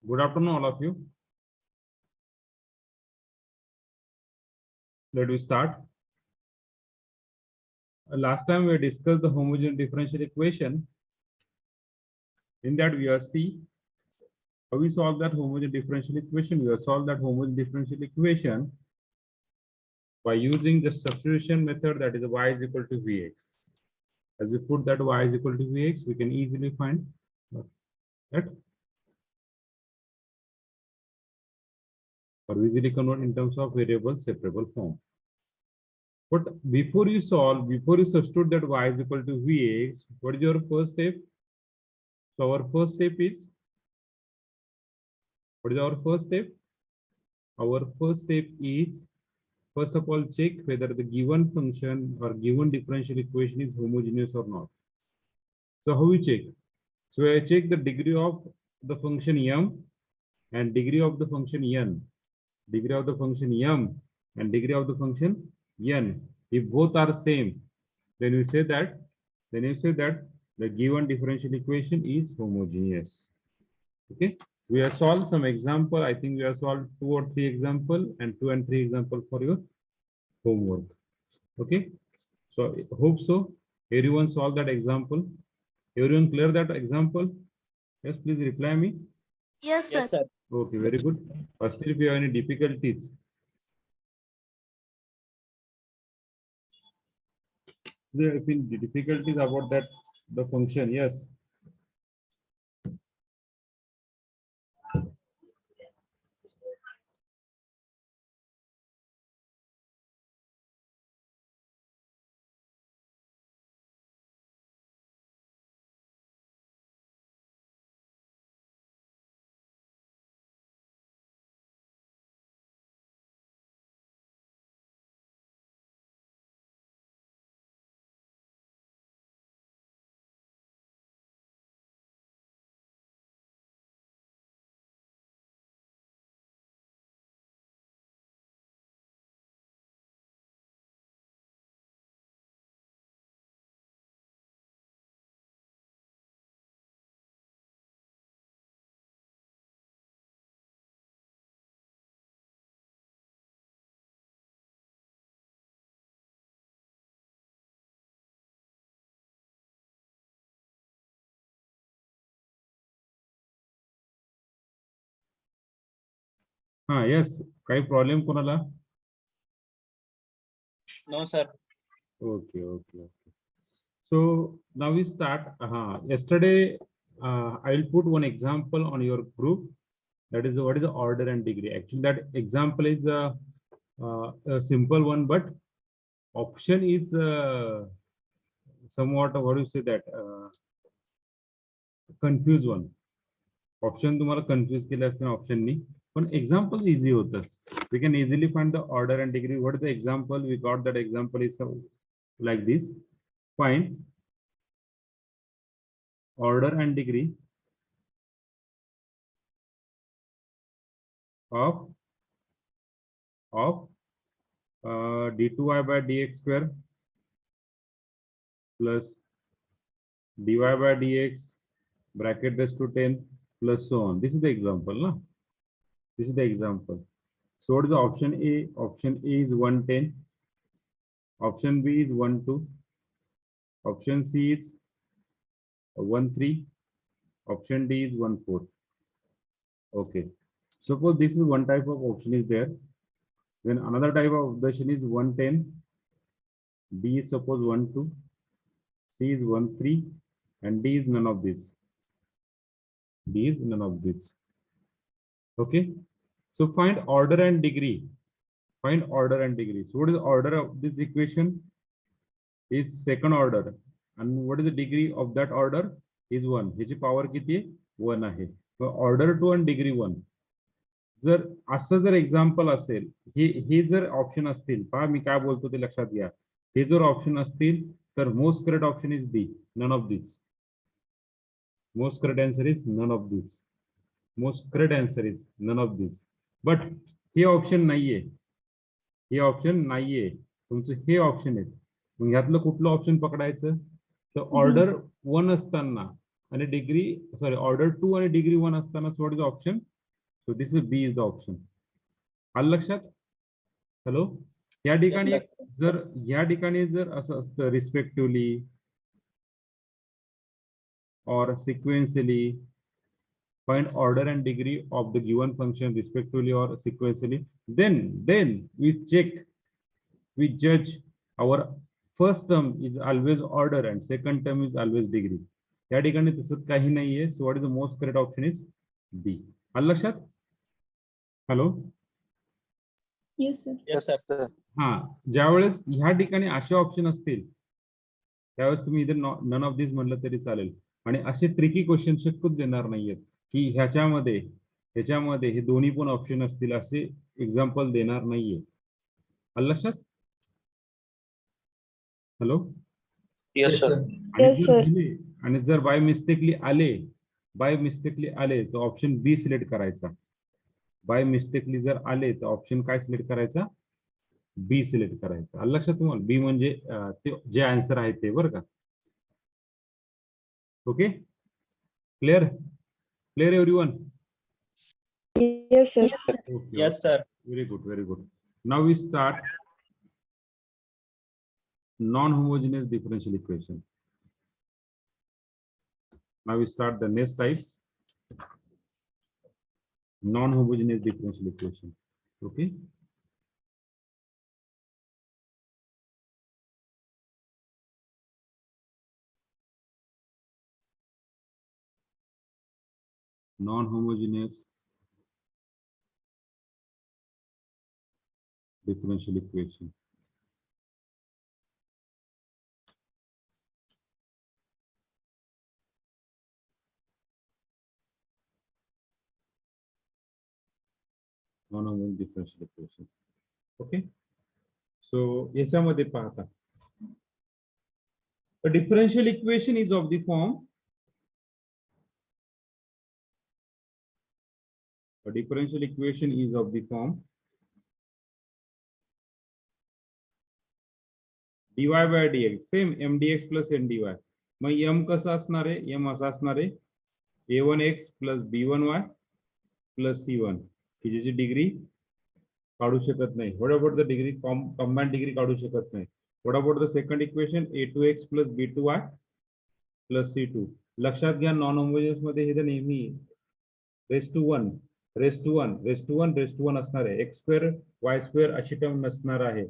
Good afternoon, all of you. Let me start. Last time we discussed the homogeneous differential equation. In that we have see how we solve that homogeneous differential equation. We have solved that homogeneous differential equation by using the substitution method, that is y is equal to vx. As we put that y is equal to vx, we can easily find that, or easily convert in terms of variable separable form. But before you solve, before you substitute that y is equal to vx, what is your first step? So our first step is, what is our first step? Our first step is, first of all, check whether the given function or given differential equation is homogeneous or not. So how we check? So I check the degree of the function m and degree of the function n. Degree of the function m and degree of the function n. If both are same, then we say that the given differential equation is homogeneous. Okay. We have solved some example. I think we have solved 2 or 3 example and 2 and 3 example for your homework. Okay. So hope so. Everyone solved that example. Everyone clear that example? Yes, please reply me. Yes, sir. Yes, sir. Okay, very good. First, if you have any difficulties, there have been difficulties about that the function. Yes. Yes. काही problem कोणाला? No, sir. Okay. So now we start. Yesterday, I'll put one example on your group. That is what is the order and degree. Actually, that example is a simple one, but option is somewhat, what do you say that, confused one. Option तुम्हाला confuse केलं असेल option नी. पण example easy होतं. We can easily find the order and degree. What is the example? We got that example is like this. Find order and degree of d2y by dx square plus dy by dx bracket raised to 10 plus so on. This is the example, no? This is the example. So what is the option A? Option A is 110. Option B is 12. Option C is 13. Option D is 14. Okay. Suppose this is one type of option is there. Then another type of option is 110. B is suppose 12. C is 13. And D is none of this. D is none of this. Okay. So find order and degree. Find order and degree. So what is the order of this equation? Is second order. And what is the degree of that order? Is 1. ह्याची power किती आहे? 1 आहे. So order 2 and degree 1. जर असं जर example असेल, हे जर option असतील, पहा मी काय बोलतो ते लक्षात घ्या. हे जर ऑप्शन असतील तर most correct option is D, none of this. Most correct answer is none of this. Most correct answer is none of this. But हे ऑप्शन नाहीये. हे ऑप्शन नाहीये. तुमचं हे ऑप्शन आहे. मग ह्यातलं कुठलं ऑप्शन पकडायचं? तर ऑर्डर 1 असताना आणि डिग्री, सॉरी, ऑर्डर 2 आणि डिग्री 1 असताना what is option? So this is B is the option. आलं लक्षात? हॅलो, या ठिकाणी जर असं असतं respectively or sequentially, find order and degree of the given function respectively or sequentially, then we judge our first term is always order and second term is always degree. या ठिकाणी तसं काही नाहीये. So what is the most correct option is B. आलं लक्षात? Hello, Yes, sir. हा, ज्यावेळेस ह्या ठिकाणी असे ऑप्शन असतील त्यावेळेस तुम्ही इथे नन ऑफ दिस म्हणलं तरी चालेल. आणि असे ट्रिकी क्वेश्चन शक्यच देणार नाहीयेत की ह्याच्यामध्ये हे दोन्ही पण ऑप्शन असतील असे एक्झाम्पल देणार नाहीये. आलं लक्षात? Hello, Yes, sir. आणि जर बाय मिस्टेकली आले तर ऑप्शन बी सिलेक्ट करायचा. बाय मिस्टेकली जर आले तर ऑप्शन काय सिलेक्ट करायचा? बी सिलेक्ट करायचा. आलं लक्षात तुम्हाला? बी म्हणजे ते जे आन्सर आहे ते, बरं का? Okay, clear everyone? Yes, sir. Okay, Yes, sir. very good. Now we start non-homogeneous differential equation. Now we start the next type, non-homogeneous differential equation. Okay. Non-homogeneous differential equation. Non-homogeneous differential equation. Okay. So याच्यामध्ये पाहता, a differential equation is of the form. A differential equation is of the form dy by dx, same mdx plus ndy. Mug m कसं असणार आहे? m असं असणार आहे a1x plus b1y plus c1, की ज्याची डिग्री काढू शकत नाही. What about the degree? Combined degree काढू शकत नाही. What about the second equation? a2x plus b2y plus c2. लक्षात घ्या, नॉन होमोजेनियस मध्ये हे नेहमी रेस टू वन असणार आहे. एक्स स्क्वेअर वाय स्क्वेअर अशी टर्म नसणार आहे.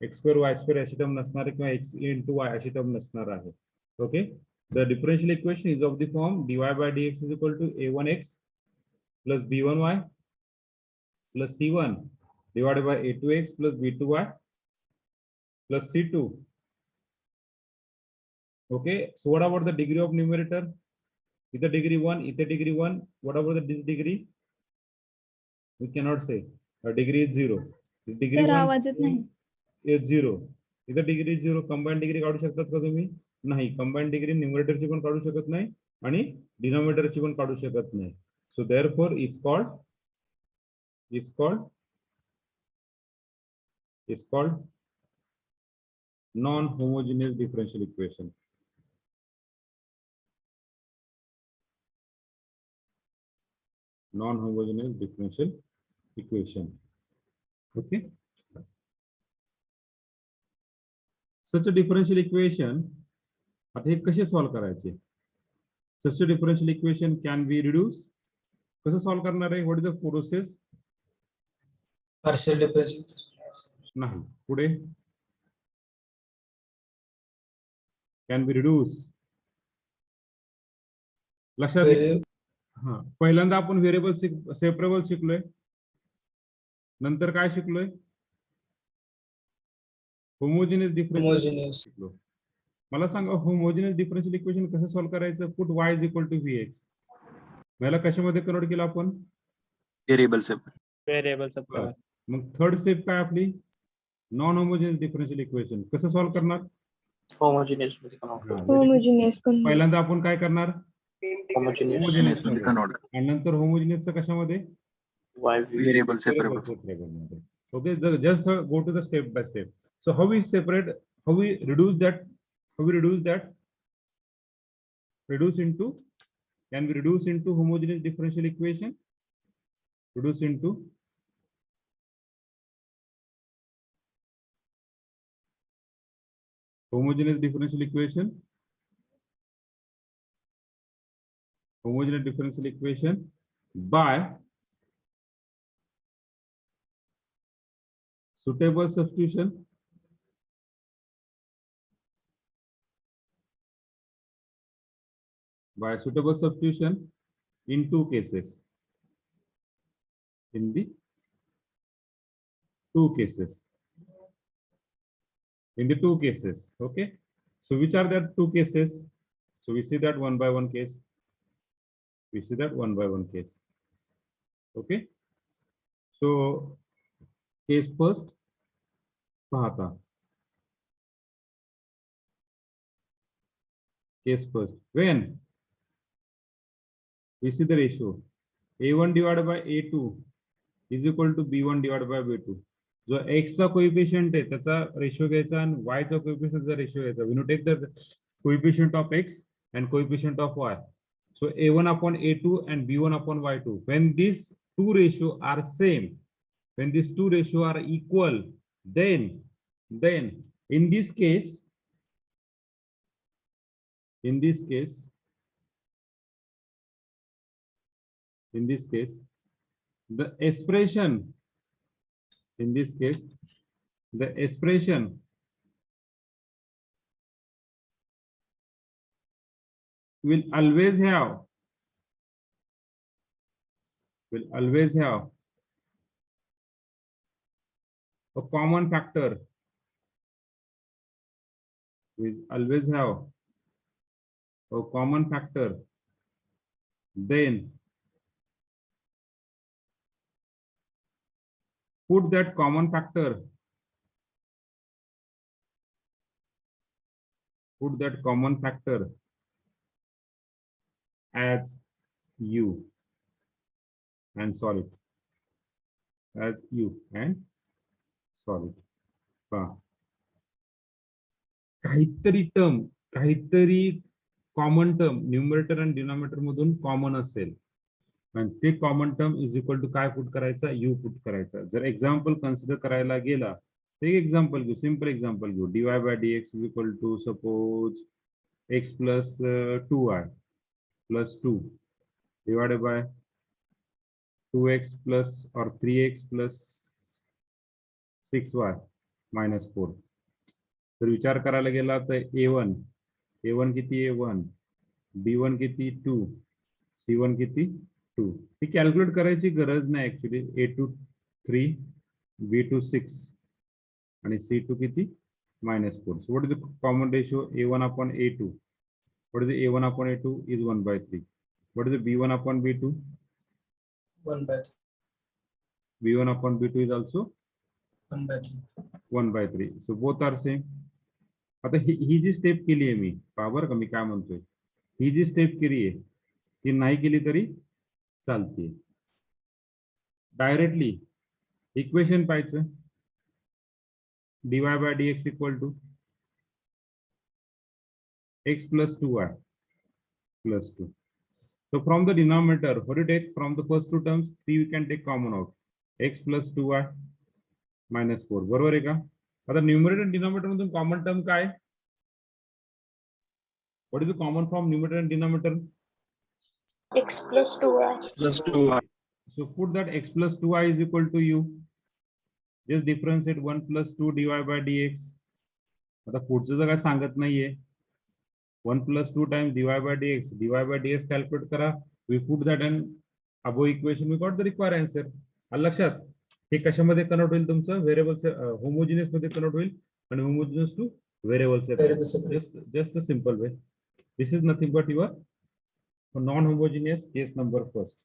एक्स स्क्वेअर वाय स्क्वेअर अशी टर्म नसणार आहे, किंवा एक्स इंटू वाय अशी टर्म नसणार आहे. Okay, the differential equation is of the form dy by dx is equal to a1x plus b1y plus c1 divided by a2x plus b2y plus c2. Okay, so what about the degree of numerator? Either degree 1, either degree 1. What about the degree? We cannot say. A degree is 0. Degree 1 is 0. Either degree is 0. Combined degree काढू शकतात का तुम्ही? नाही. Combined degree numerator ची पण काढू शकत नाही आणि denominator ची पण काढू शकत नाही. So therefore it's called non-homogeneous differential equation. Non-homogeneous differential equation. Okay. Such a differential equation, आता हे कसे सॉल्व करायचे? Such a differential equation can be reduced. कसं सॉल्व करणार आहे? What is the process? Partial differential. नाही, पुढे can be reduced. लक्षात घ्या. हा, पहिल्यांदा आपण व्हेरिएबल सेपरेबल शिकलोय. नंतर काय शिकलोय? होमोजेनियस डिफरन्शियल शिकलो. मला सांगा, होमोजेनियस डिफरन्शियल इक्वेशन कसं सॉल्व करायचं? Put y is equal to vx. मला कशामध्ये कन्वर्ट केलं आपण? Variable. मग थर्ड स्टेप काय आपली? नॉन होमोजेनियस डिफरन्शियल इक्वेशन कसं सॉल्व करणार? Homogeneous. पहिल्यांदा आपण काय करणार? Homogeneous. आणि नंतर होमोजेनियसचं कशामध्ये? Variable separable. Okay, just go to the step by step. So how we reduce that? Can we reduce into homogeneous differential equation? reduce into homogeneous differential equation. Homogeneous differential equation by suitable substitution in two cases. In the two cases. In the two cases. Okay. So which are the two cases? So we see that one by one case. We see that one by one case. Okay. So case first. Pahata. Case first. When we see the ratio A1 divided by A2 is equal to B1 divided by B2. जो x चा coefficient आहे त्याचा ratio घ्यायचा आणि y चा कोएफिशिएंटचा ratio घ्यायचा. We take the coefficient of x and coefficient of y. So A1 upon A2 and B1 upon Y2. When these two ratio are same, when these two ratio are equal, then in this case, the expression will always have a common factor. Will always have a common factor. Then put that common factor as u and solve it. As u and solve it. काहीतरी common term numerator आणि denominator मधून common असेल आणि ते common term is equal to काय put करायचा, you put करायचा. जर एक्झाम्पल कन्सिडर करायला गेला तर एक एक्झाम्पल घेऊ, सिंपल एक्झाम्पल घेऊ. dy by dx is equal to suppose x plus 2y plus 2 divided by 2x plus or 3x plus 6y minus 4. तर विचार करायला गेला तर A1 किती आहे 1, B1 किती 2, C1 किती 2. ही कॅल्क्युलेट करायची गरज नाही ऍक्च्युली. A2 3, B2 6 आणि C2 किती -4. So what is the common ratio? A1 upon A2. What is the A1 upon A2 is 1/3. What is the B1 upon B2? 1/3. B1 upon B2 is also 1/3. 1/3. So both are same. आता ही जी step केली आहे मी, बरोबर का, मी काय म्हणतोय, ही जी step केली आहे ती नाही केली तरी चालते. डायरेक्टली इक्वेशन पाहायचं, dy by dx equal to x plus 2y plus 2. So from the denominator, what do you take from the first two terms? 3 we can take common out. X plus 2y minus 4. बरोबर आहे का? आता numerator आणि denominator मधून common term काय? What is the common from numerator and denominator? X plus 2y. Plus 2y. So put that x plus 2y is equal to u. Just differentiate 1 plus 2 dy by dx. आता पुढचं जर काय सांगत नाहीये. 1 plus 2 times dy by dx. dy by dx calculate करा. We put that in above equation. We got the required answer. आलं लक्षात? हे कशामध्ये कन्वर्ट होईल तुमचं, व्हेरिएबल्स होमोजिनियस मध्ये कन्वर्ट होईल आणि homogeneous two variables. Just a simple way. This is nothing but your non-homogeneous case number first.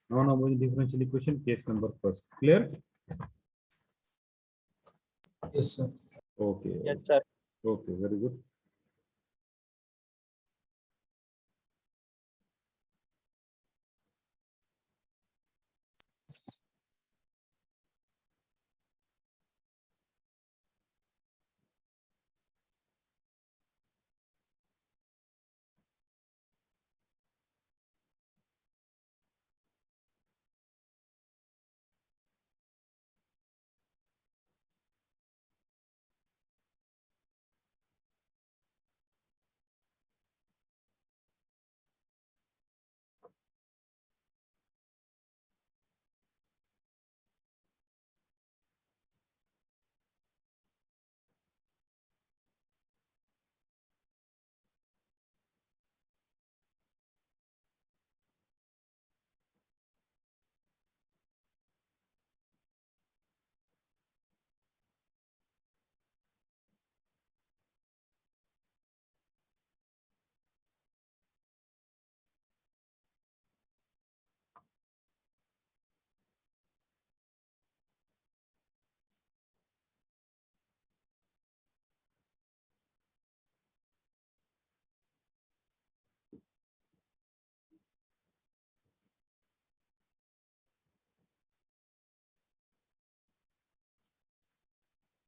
Non-homogeneous differential equation case number first. Clear? Yes, sir. Okay. Yes, sir. Okay, very good.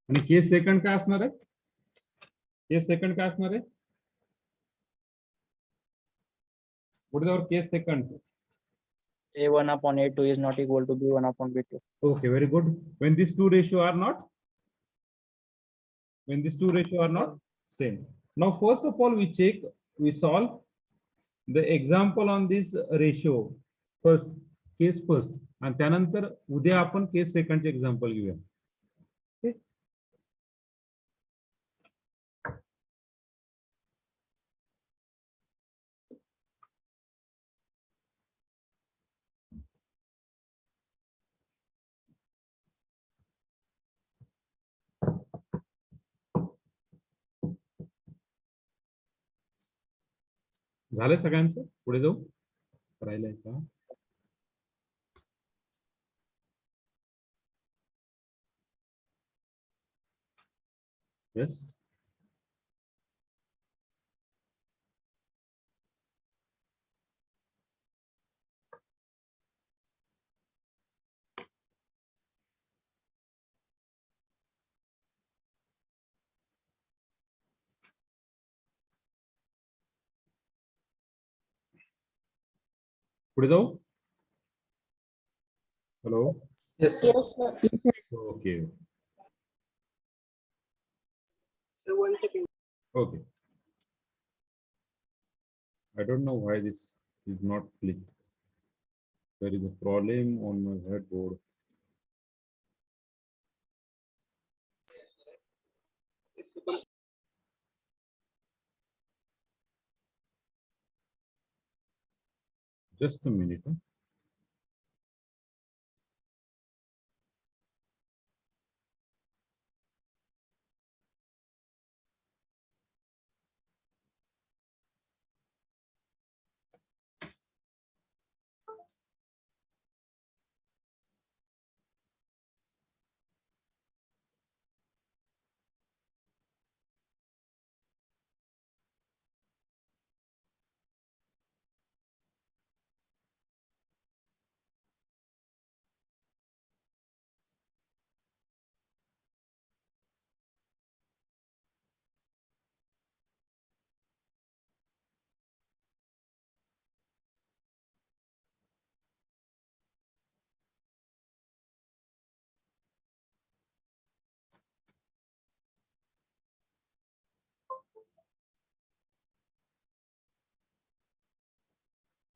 आणि case second काय असणार आहे? Case second काय असणार आहे? What is our case second? A1 upon A2 is not equal to B1 upon B2. Okay, very good. When these two ratio are not, when these two ratio are not same. Now, first of all, we check, we solve the example on this ratio first, case first, and त्यानंतर उद्या आपण case second चे example घेऊया. Okay. झालं सगळ्यांचं? पुढे जाऊ. राहिलंय का? Yes. पुढे जाऊ. Hello. Yes, sir. Yes, sir. Okay. Sir, 1 second. Okay. I don't know why this is not clicked. There is a problem on my headboard. Just a minute. Huh?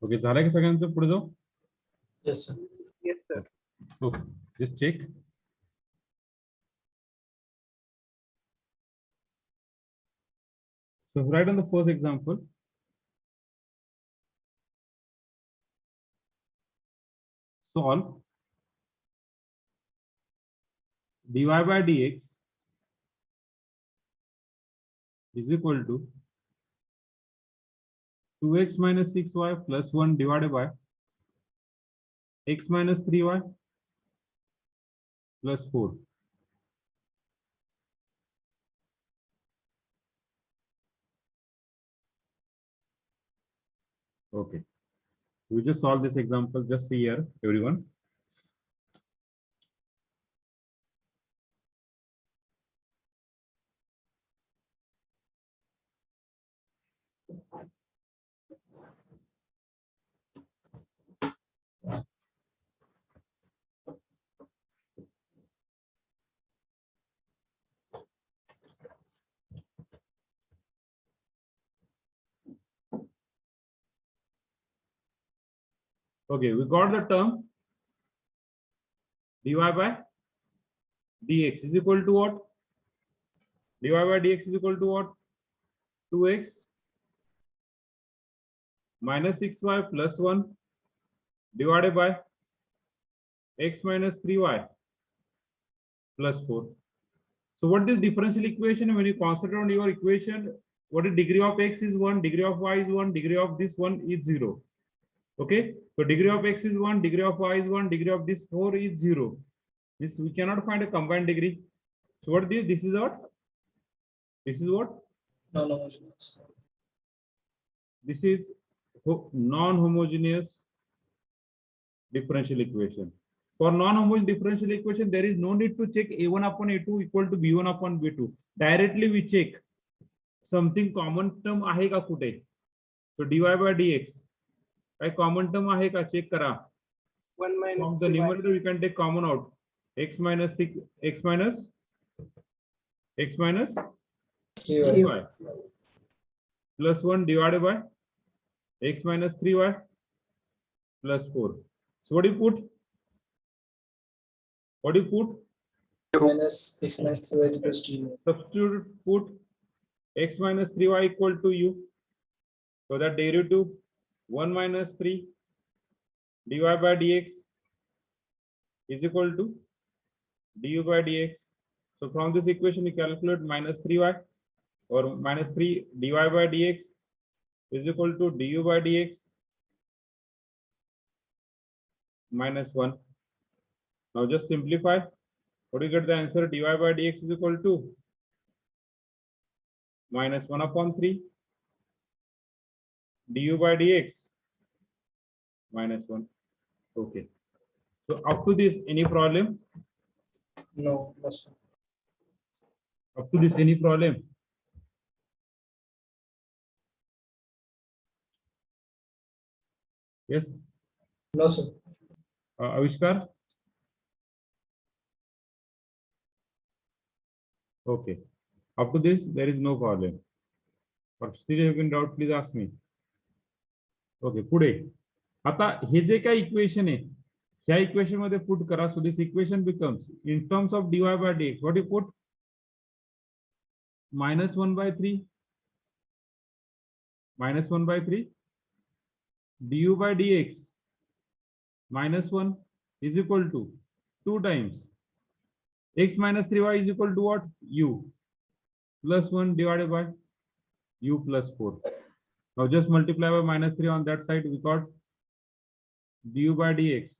Okay, झालं की सगळ्यांचं? पुढे जाऊ. Yes, sir. Yes, sir. Okay, just check. So write on the first example. Solve dy by dx is equal to 2x minus 6y plus 1 divided by x minus 3y plus 4. Okay. We just solve this example. Just see here, everyone. Okay, we got the term dy by dx is equal to what? Dy by dx is equal to what? 2x minus 6y plus 1 divided by x minus 3y plus 4. So what is differential equation? When you consider on your equation, what is degree of x is 1, degree of y is 1, degree of this one is 0. Okay, so degree of x is 1, degree of y is 1, degree of this 4 is 0. This we cannot find a combined degree. So what this? This is what? This is what? Non-homogeneous. This is non-homogeneous differential equation. For non-homogeneous differential equation, there is no need to check a1 upon a2 equal to b1 upon b2. Directly we check something common term आहे का कुठे. So dy by dx काय common term आहे का check करा. 1 minus From the 3y. numerator we can take common out x minus 6 x minus 3y plus 1 divided by x minus 3y plus 4. So what do you put? What do you put? minus x minus 3y equals to u. Substitute, put x minus 3y equal to u. So that derivative 1 minus 3 dy by dx is equal to du by dx. So from this equation you calculate minus 3y or minus 3 dy by dx is equal to du by dx minus 1. Now just simplify. What do you get the answer? Dy by dx is equal to minus 1 upon 3 du by dx minus 1. Okay. So up to this, any problem? No, no, sir. Up to this, any problem? Yes. No, sir. Avishkar? Okay. Up to this, there is no problem. But still you can doubt, please ask me. Okay, पुढे. आता हे जे काय equation आहे, ह्या equation मध्ये put करा. So this equation becomes in terms of dy by dx. What do you put? Minus 1 by 3. Minus 1 by 3. Du by dx minus 1 is equal to 2 times x minus 3y is equal to what? U plus 1 divided by u plus 4. Now just multiply by minus 3 on that side. We got du by dx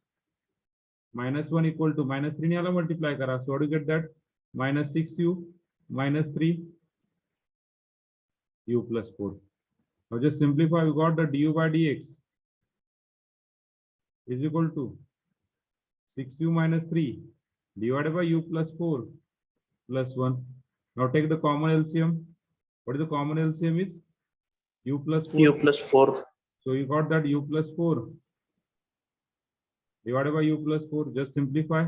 minus 1 equal to minus 3 ने multiply करा. So what do you get that? Minus 6u minus 3 u plus 4. Now just simplify. We got the du by dx is equal to 6u minus 3 divided by u plus 4 plus 1. Now take the common LCM. What is the common LCM is? U plus 4. U plus 4. So you got that u plus 4 divided by u plus 4. Just simplify.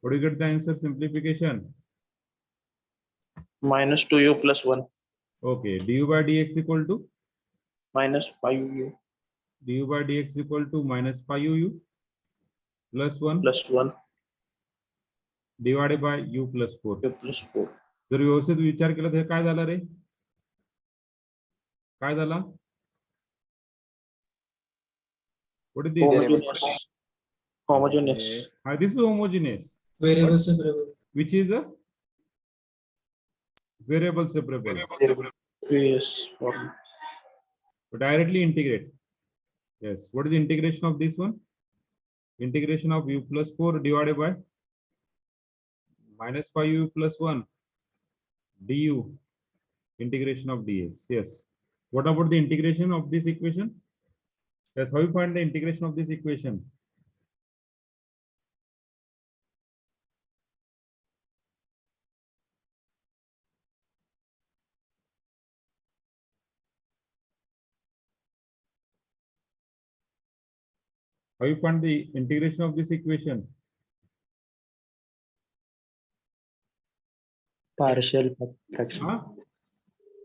What do you get the answer? Simplification. Minus 2u plus 1. Okay. Du by dx equal to? Minus 5u Du by dx equal to minus 5u plus 1 plus 1. divided by u plus 4. U plus 4. जर व्यवस्थित विचार केला तर हे काय झालं रे? काय झाला? What is this? Homogeneous. This is homogeneous. Variable separable. Which is a variable separable. Yes. form. So directly integrate. Yes. What is the integration of this one? Integration of u plus 4 divided by minus 5u plus 1 du integration of dx. Yes. What about the integration of this equation? Yes. How you find the integration of this equation? How you find the integration of this equation? Partial fraction. Huh?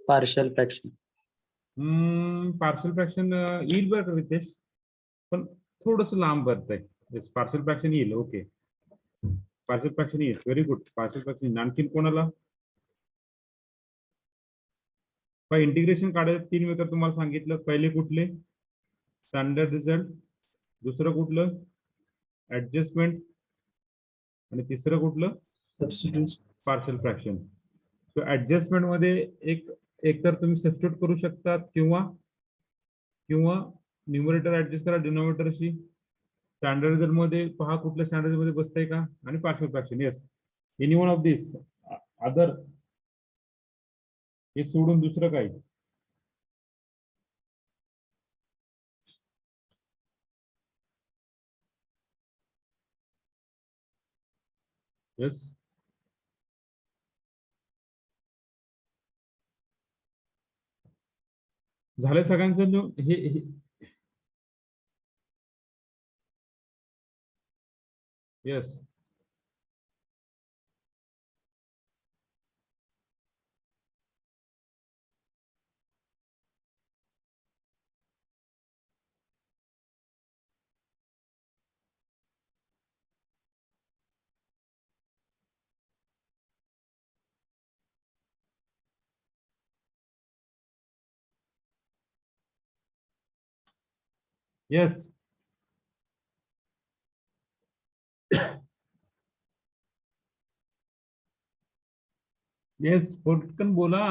Partial fraction. Partial fraction येईल बरं का रितेश, पण थोडस लांब भरतंय. Yes, partial fraction येईल. Okay. Partial fraction येईल. Very good. Partial fraction आणखीन कोणाला? इंटिग्रेशन काढायला 3 मेथड तुम्हाला सांगितलं. पहिले कुठले? Standard result. दुसरं कुठलं? ऍडजस्टमेंट. आणि तिसरं कुठलं? Substitutes. Partial fraction. So adjustment मध्ये एक तर तुम्ही सबस्टिट्यूट करू शकता किंवा न्यूमरेटर ऍडजस्ट करा डिनोमिनेटरशी. स्टँडर्ड रिझल्ट मध्ये पहा कुठल्या स्टँडर्ड मध्ये बसतंय का, आणि partial fraction. Yes, any one of this other, हे सोडून दुसरं काही. Yes. झाले सगळ्यांचं हे येस. येस. येस, पटकन बोला.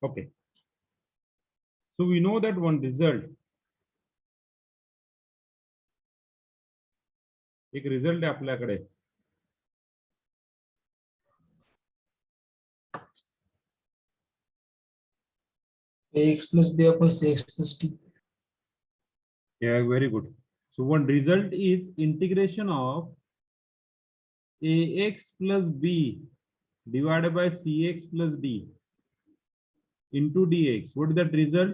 Okay. So we know that one result. एक रिझल्ट आहे आपल्याकडे. ax plus b upon cx plus t. Yeah, very good. So one result is integration of ax plus b divided by cx plus d into dx. What is that result?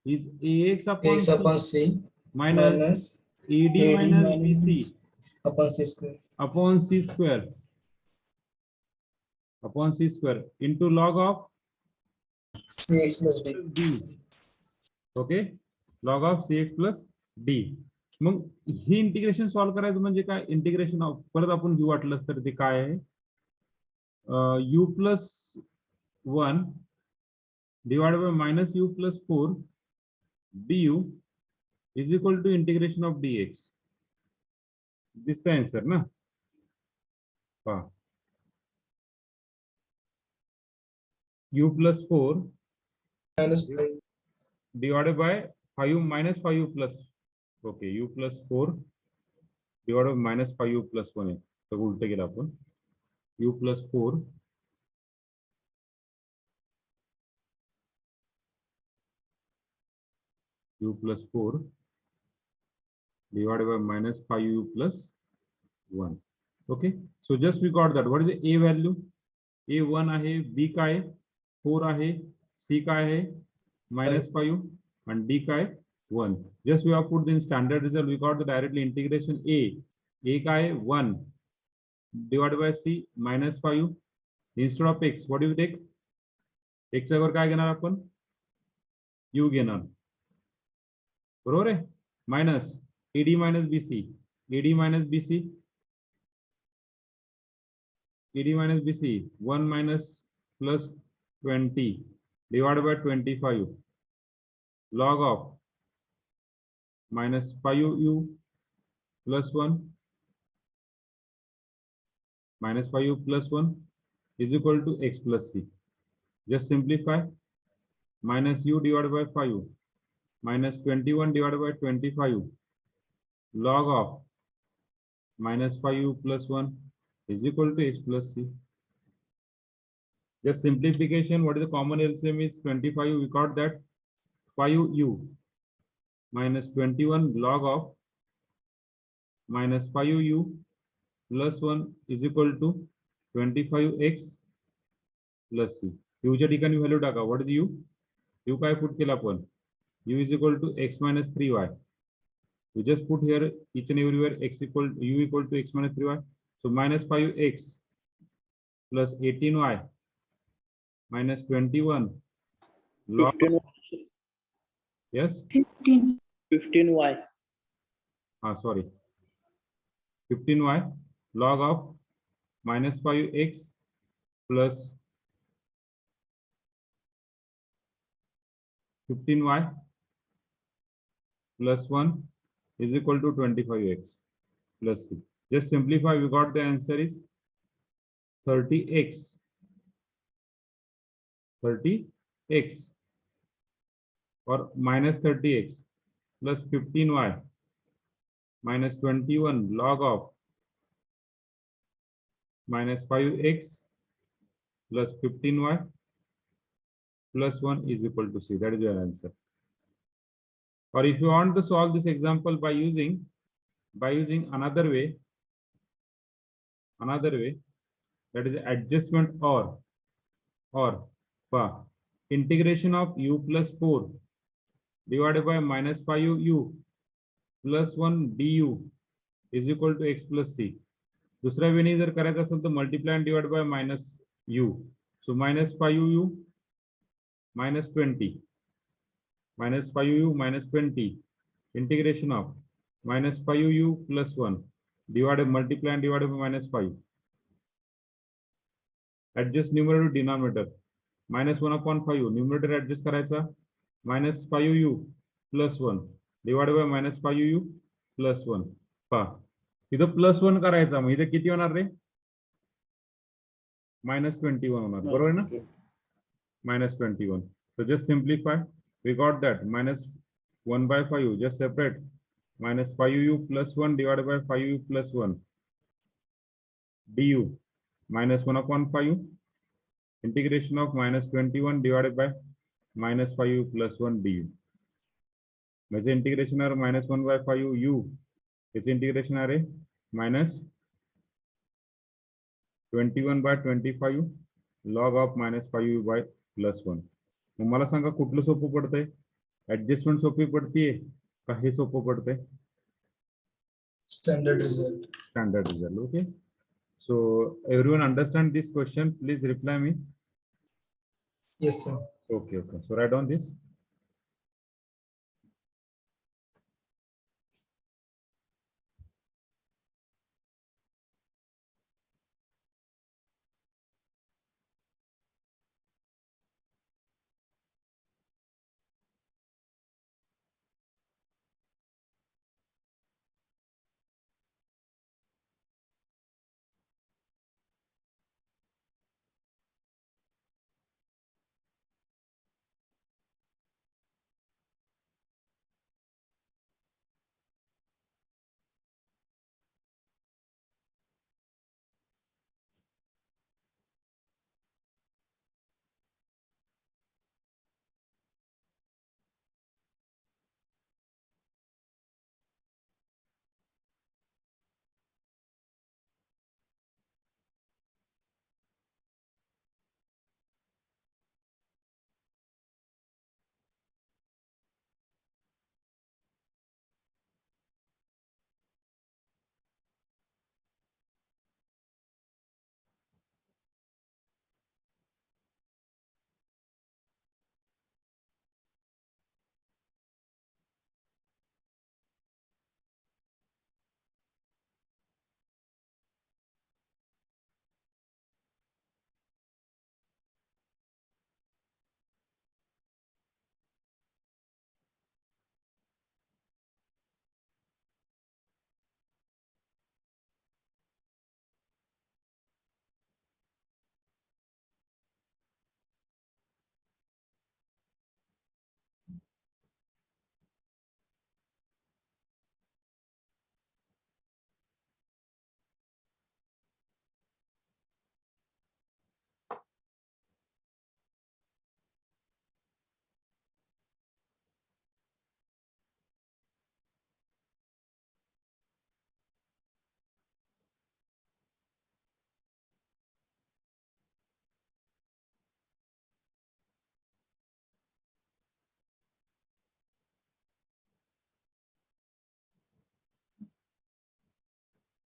Is ax upon Ax upon c minus minus ad ad minus minus bc upon c square. upon c square into log of cx plus d. d. Okay, log of cx plus d. Mug he integration solve करायचं म्हणजे काय? Integration of परत आपण घेऊ वाटलं तर ते काय आहे? u plus 1 divided by minus u plus 4 du is equal to integration of dx. दिसतंय आन्सर ना? पहा, u plus 4 Minus 5. divided by 5 minus 5u plus, okay, u plus 4 divided by minus 5u plus 1 आहे. तर उलटे केलं आपण. u plus 4 u plus 4 divided by minus 5u plus 1. Okay, so just we got that. What is the a value? a 1 आहे, b काय 4 आहे, c काय आहे minus 5 and d काय 1. Just we have put in standard result. We got the directly integration a काय 1 divided by c minus 5 instead of x. What do you take? x वर काय घेणार आपण? u घेणार, बरोबर आहे. Minus ad minus bc, ad minus bc, ad minus bc 1 minus plus 20 divided by 25 log of minus 5u plus 1 minus 5u plus 1 is equal to x plus c. Just simplify. Minus u divided by 5 minus 21 divided by 25 log of minus 5u plus 1 is equal to x plus c. Just simplification. What is the common LCM is 25. We got that 5u minus 21 log of minus 5u plus 1 is equal to 25x plus c. u च्या ठिकाणी value टाका. What is u? u काय put केला आपण? u is equal to x minus 3y. We just put here each and everywhere x equal u equal to x minus 3y. So minus 5x plus 18y minus 21 log 15, yes 15y. Sorry, 15y log of minus 5x plus 15y plus 1 is equal to 25x plus c. Just simplify. We got the answer is 30x or minus 30x plus 15y minus 21 log of minus 5x plus 15y plus 1 is equal to c. That is your answer. or if you want to solve this example by using another way, that is adjustment or integration of u plus 4 divided by minus 5u plus 1 du is equal to x plus c. दुसऱ्या वेळी जर करायचं असेल तर multiply and divide by minus U. So minus 5u minus 20 minus 5u minus 20 integration of minus 5u plus 1 divided multiply and divided by minus 5. Adjust numerator to denominator. Minus 1 upon 5u. Numerator adjust करायचा. Minus 5u plus 1 divided by minus 5u plus 1. पहा इथं plus 1 करायचा, मग इथं किती होणार रे? minus 21 होणार, बरोबर ना? minus 21. So just simplify. We got that minus 1 by 5u. Just separate. Minus 5u plus 1 divided by 5u plus 1 du minus 1 upon 5u integration of minus 21 divided by minus 5u plus 1 du. Measure integration are minus 1 by 5u u. Its integration are minus 21 by 25 log of minus 5u by plus 1. मग मला सांगा कुठलं सोपं पडतंय? Adjustment सोपी पडतीये का हे सोपं पडतंय? Standard result. Standard result. Okay. So everyone understand this question? Please reply me. Yes, sir. Okay. So write down this.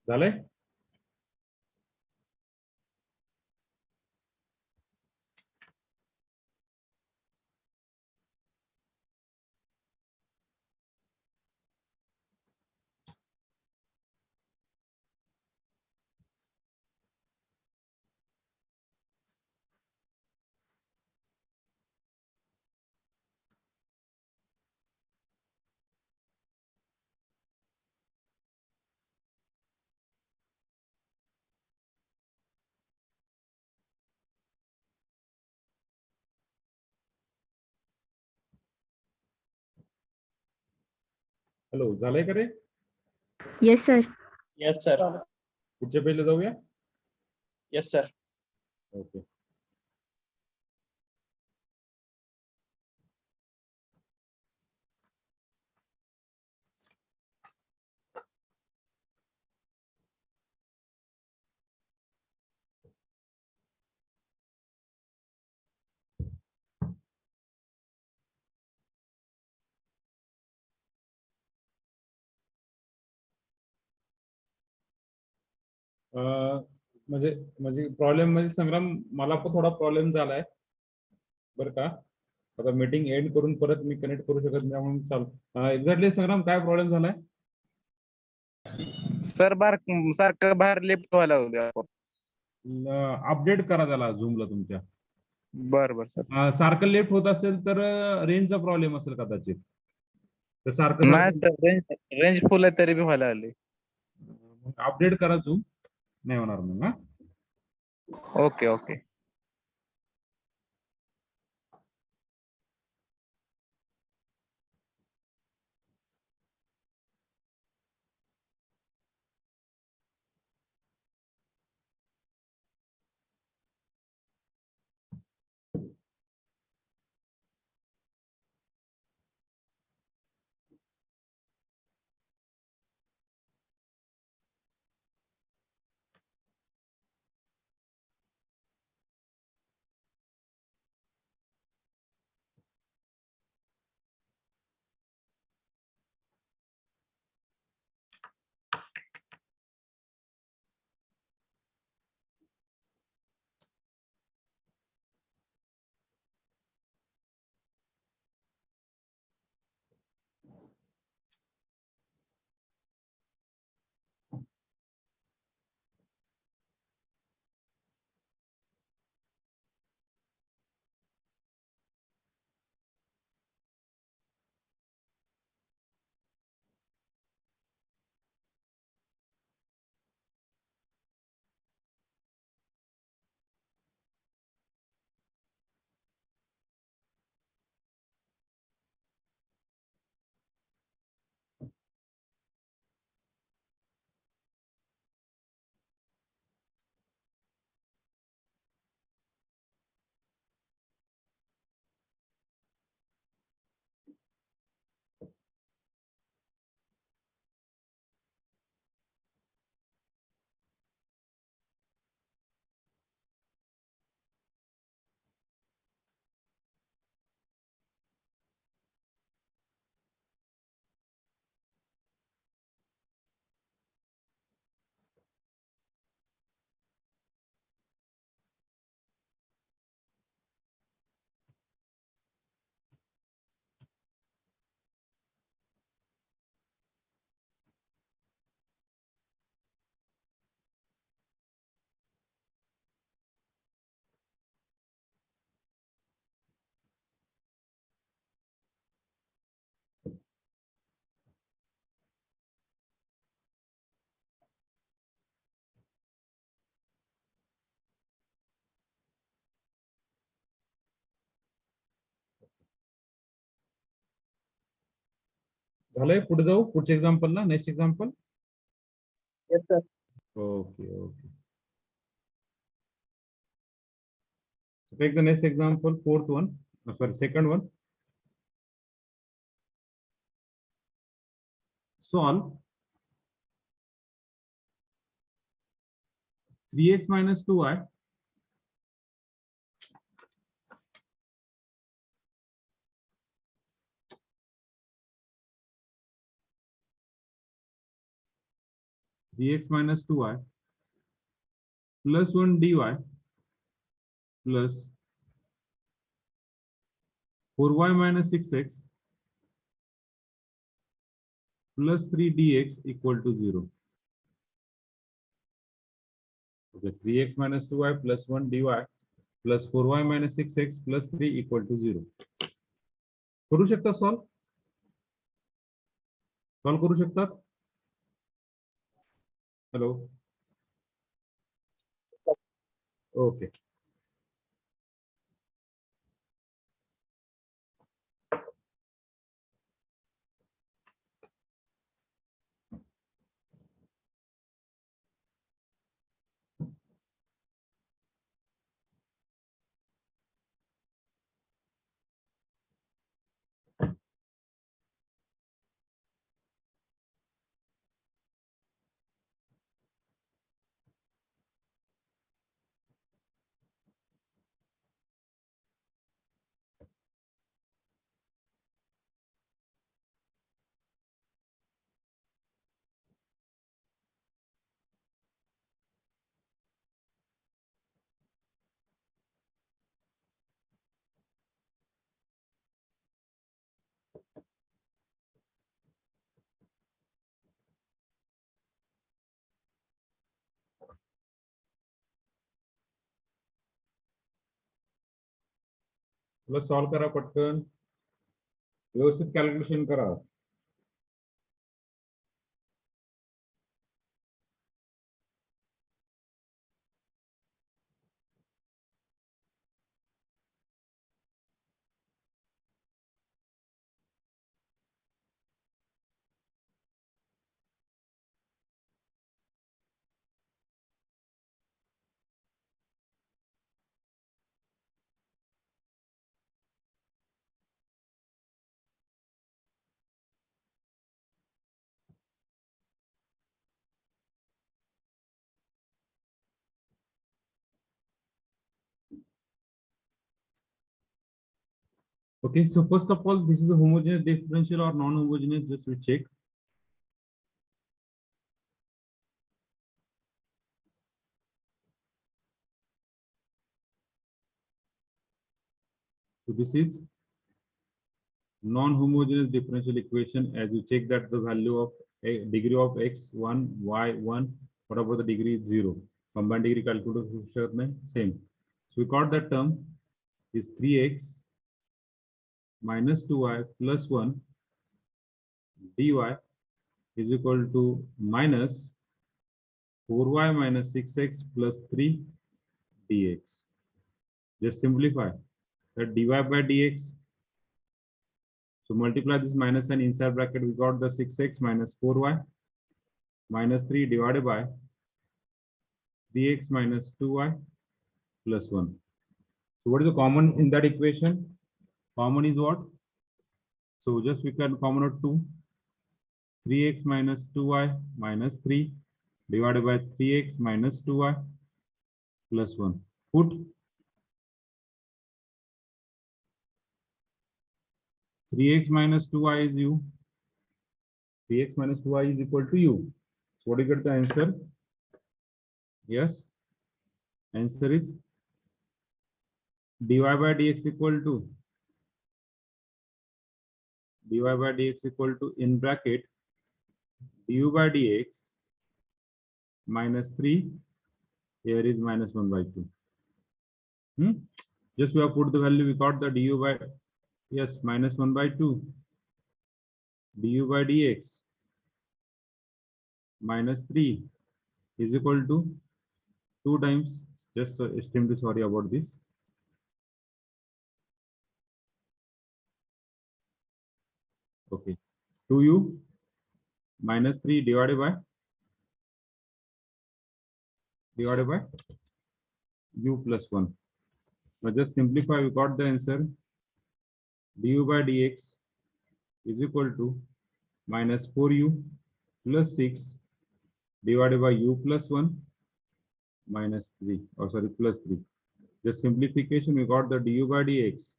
झालंय? Hello, झालंय का रे? Yes, sir. Yes, sir. पुढच्या पेजला जाऊया. Yes, sir. ओके. म्हणजे म्हणजे प्रॉब्लेम म्हणजे संग्राम मला पण थोडा प्रॉब्लेम झालाय बरं का. आता मीटिंग एंड करून परत मी कनेक्ट करू शकत नाही म्हणून चालू. एक्झॅक्टली संग्राम काय प्रॉब्लेम झालाय? सर सारखं बाहेर लेफ्ट व्हायला लागलोय आपण. अपडेट करा त्याला झूमला तुमच्या. बर सर. सारखं लेफ्ट होत असेल तर रेंजचा प्रॉब्लेम असेल कदाचित. तर सारखं नाही सर, रेंज फुल आहे तरी बी व्हायला लागली. अपडेट करा झूम, नाही होणार मग. हा ओके ओके. झालंय. पुढे जाऊ पुढच्या एक्झाम्पलला, next example. Yes, sir. Okay okay. Take the next example, fourth one. Sorry, second one. Solve 3x minus 2y 3x minus 2y plus 1 dy plus 4y minus 6x plus 3 dx equal to 0. Okay, 3x minus 2y plus 1 dy plus 4y minus 6x plus 3 equal to 0. करू शकता solve करू शकतात? Hello. Okay. चला solve करा पटकन, व्यवस्थित calculation करा. Okay, so first of all, this is a homogeneous differential or non-homogeneous, just we check. So this is non-homogeneous differential equation as you check that the value of a degree of x1, y1, what about the degree is 0. Combined degree calculated same. So we got that term is 3x minus 2y plus 1 dy is equal to minus 4y minus 6x plus 3 dx. Just simplify that dy by dx. So multiply this minus sign inside bracket, we got the 6x minus 4y minus 3 divided by 3x minus 2y plus 1. So what is the common in that equation? Common is what? So just we can common out 2. 3x minus 2y minus 3 divided by 3x minus 2y plus 1. Put 3x minus 2y is u. 3x minus 2y is equal to u. So what do you get the answer? Yes. Answer is dy by dx equal to in bracket du by dx minus 3. Here is minus 1 by 2. Just we have put the value, we got the du by, yes, minus 1 by 2 du by dx minus 3 is equal to 2 times, just so extremely sorry about this. Okay, 2u minus 3 divided by u plus 1. Now just simplify, we got the answer du by dx is equal to minus 4u plus 6 divided by u plus 1 minus 3, or sorry, plus 3. Just simplification, we got the du by dx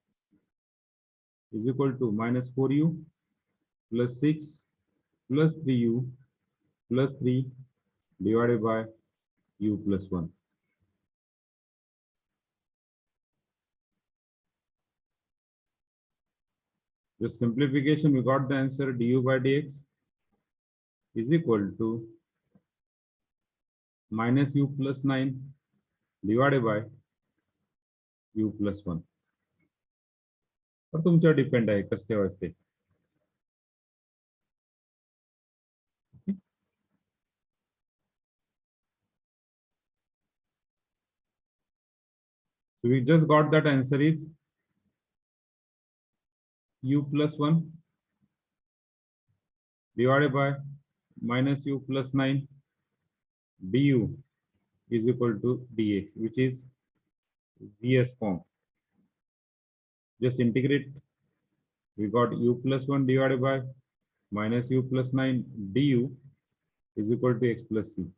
is equal to minus 4u plus 6 plus 3u plus 3 divided by u plus 1. Just simplification, we got the answer du by dx is equal to minus u plus 9 divided by u plus 1. और तुमच्या depend आहे कसते वाजते. So we just got that answer is u plus 1 divided by minus u plus 9 du is equal to dx, which is vs form. Just integrate, we got u plus 1 divided by minus u plus 9 du is equal to x plus c.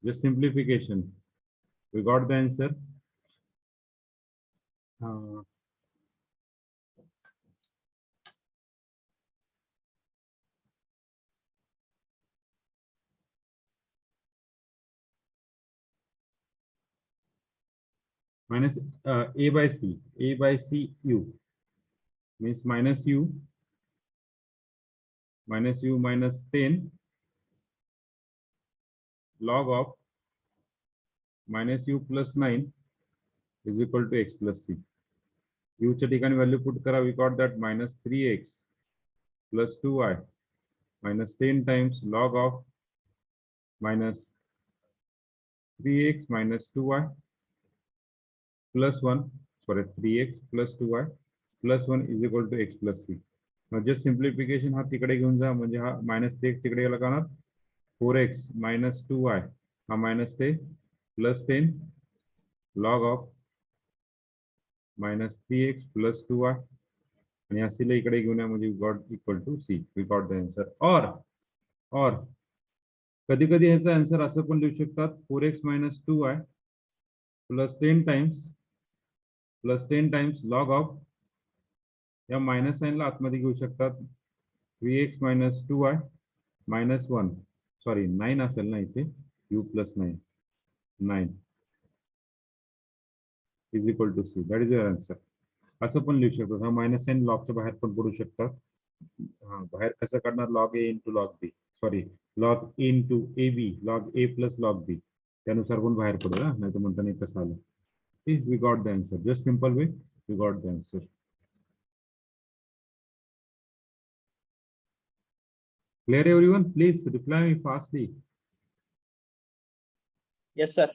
Just simplification, we got the answer minus a by c u means minus u minus 10 log of minus u plus 9 is equal to x plus c. u च्या ठिकाणी value put करा. We got that -3x + 2y -10 times log of -3x - 2y + 1, sorry, 3x + 2y + 1 is equal to x + c. Now just simplification हा तिकडे घेऊन जा, म्हणजे हा -3x तिकडे गेला का ना, 4x - 2y हा -10 + 10 log of -3x + 2y आणि या c ला इकडे घेऊन या, म्हणजे got equal to c. We got the answer. और कधी कधी ह्याचा आन्सर असं पण लिहू शकतात, 4x - 2y + 10 times log of या मायनस साइनला आतमध्ये घेऊ शकतात, 3x - 2y -1, सॉरी 9 असेल ना इथे, u + 9 9 is equal to c. That is your answer. असं पण लिहू शकतो. हा मायनस साइन लॉगच्या बाहेर पण पडू शकतात. हा बाहेर कसं काढणार, log a × log b, sorry log a × ab, log a + log b, त्यानुसार पण बाहेर पडेल. नाही तर म्हणता नाही कसं आलं. We got the answer. Just simple way we got the answer. Clear everyone? Please reply me fastly. Yes, sir.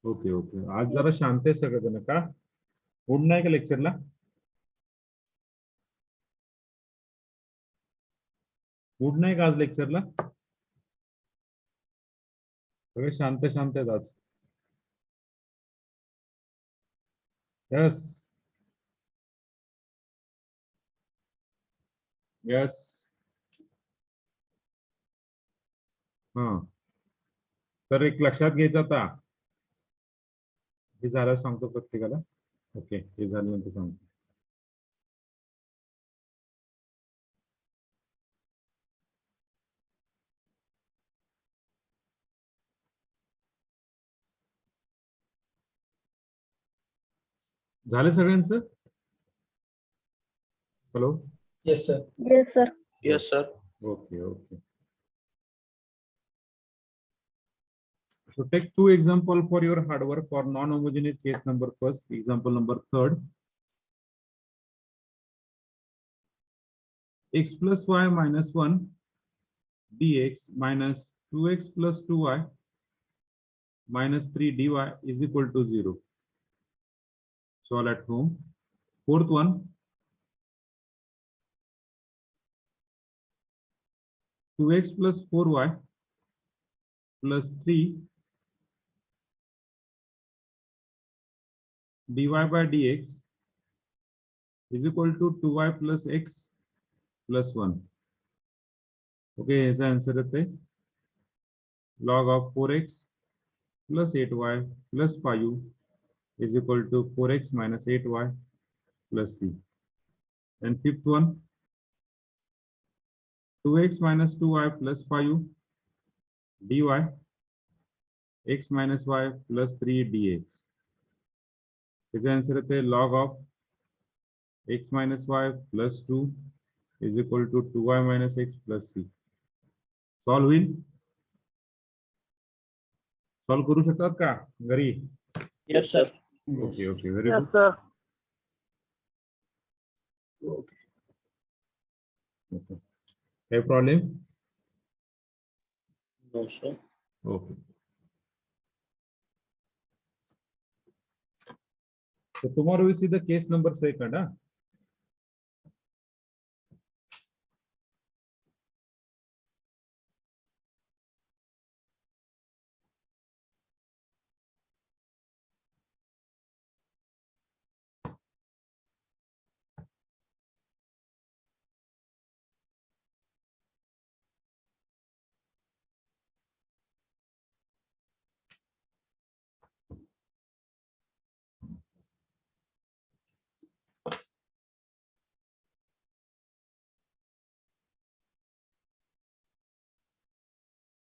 Okay okay. आज जरा शांत आहे सगळेजण का? मूड नाही का लेक्चरला? मूड नाही का आज लेक्चरला? सगळे शांत शांत आहेत आज. Yes yes. हा तर एक लक्षात घ्यायचं आता, हे झालं सांगतो प्रत्येकाला. ओके, हे झाल्यानंतर सांगतो. झालं सगळ्यांचं? Hello. Yes, sir. Yes, sir. Yes, sir. Okay, okay. So take two example for your hard work for non-homogeneous case number first, example number third. X + y - 1 dx minus 2x + 2y minus 3 dy is equal to 0. Solve at home. Fourth one, (2x + 4y + 3 dy by dx is equal to 2y + x + 1. Okay, ह्याचा answer येते log of 4x + 8y + 5 is equal to 4x - 8y + c. And fifth one, 2x - 2y + 5 dy x - y + 3 dx. ह्याचा answer येते log of x - y + 2 is equal to 2y - x + c. Solve होईल? Solve करू शकतात का घरी? Yes, sir. Okay okay, very Yes, good. sir. Okay okay. काही problem? No, sir. Okay. So tomorrow we see the case number second.